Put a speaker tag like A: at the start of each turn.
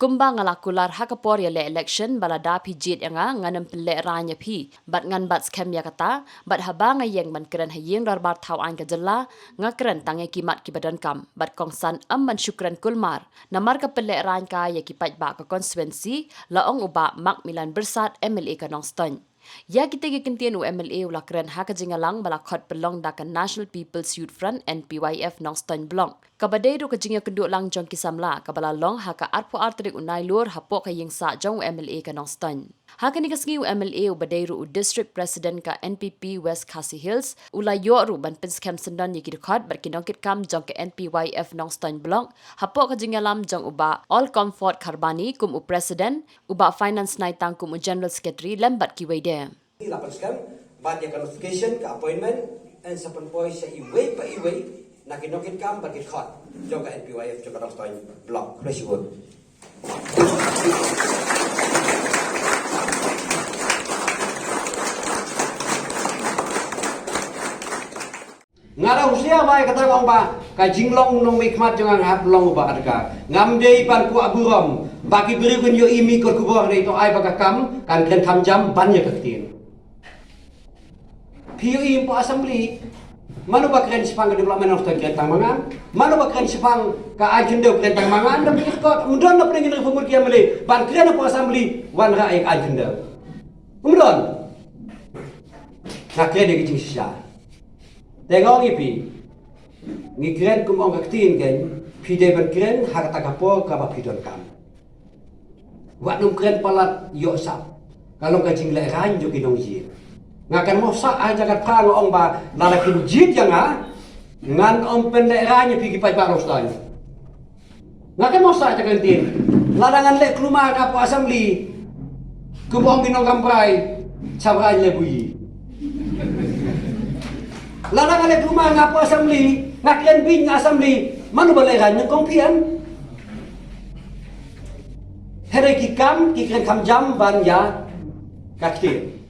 A: kumba ngalakular hakapor ya le election balada pijit yanga nganam pele ranya pi bat ngan bat scam ya kata bat haba ngayeng man keren hayeng darbar thau an ka jalla ngakren tange kimat ki badan kam bat kongsan amman syukran kulmar namar ka pele ran ka ya ki pat ba ka constituency laong uba mak milan bersat MLA ka Nongston. Ya kita kentian UMLA ula keren haka jingalang bala khot pelong dakan National People's Youth Front NPYF Nongston Blong. Kabadai ru kejinga kenduk lang jong kisamla kabala long haka arpo artrik unai lur hapok ka yingsa jong UMLA ka Nongston. Haka ni kasngi UMLA ubadai ru District President ka NPP West Khasi Hills ula yo ru ban penskem sendan yiki khot berkinongkit kam jong ka NPYF Nongston Blong hapok ka jingalam jong uba All Comfort Kharbani kum u President uba Finance Naitang kum u General Secretary lembat ki wede.
B: Lapaskan bat ya notification ke appointment and sapan poi sa iway pa iway na kinokit kam bakit khot joga NPYF joga Nongston block resiwon ngara usia mai kata ngong ba ka jinglong nong mikmat jangan hap long ba adka ngamdei pan ku aburam bagi beri kun yo imi kor kubor nei to ai baka kam kan kren tham jam ban ya kaktin PUI po assembly mano ba kren sipang development of the kretang mangan mano ba kren sipang ka agenda kretang mangan da pikir ko mudon na pengin reform ki amle ban kren po assembly wan ra ai agenda mudon na kren ki jing sya tengok ipi ngi kren kum ong kaktin gen pide ban kren har ta kapo ka ba pidon kam wat num kren palat yo sap kalau ka jing le ran jo kinong ji ngakan mosak aja kat pang ong ba lalakin jit yang ngan om penderanya pergi pai Nongston ngakan mosak aja kantin larangan lek rumah apa assembly kubong binong kamprai sabrai le bui larangan lek rumah ngapa assembly ngakian bin assembly manu baleran yang kompian here ki kam ki kren kam jam ban ya kaktir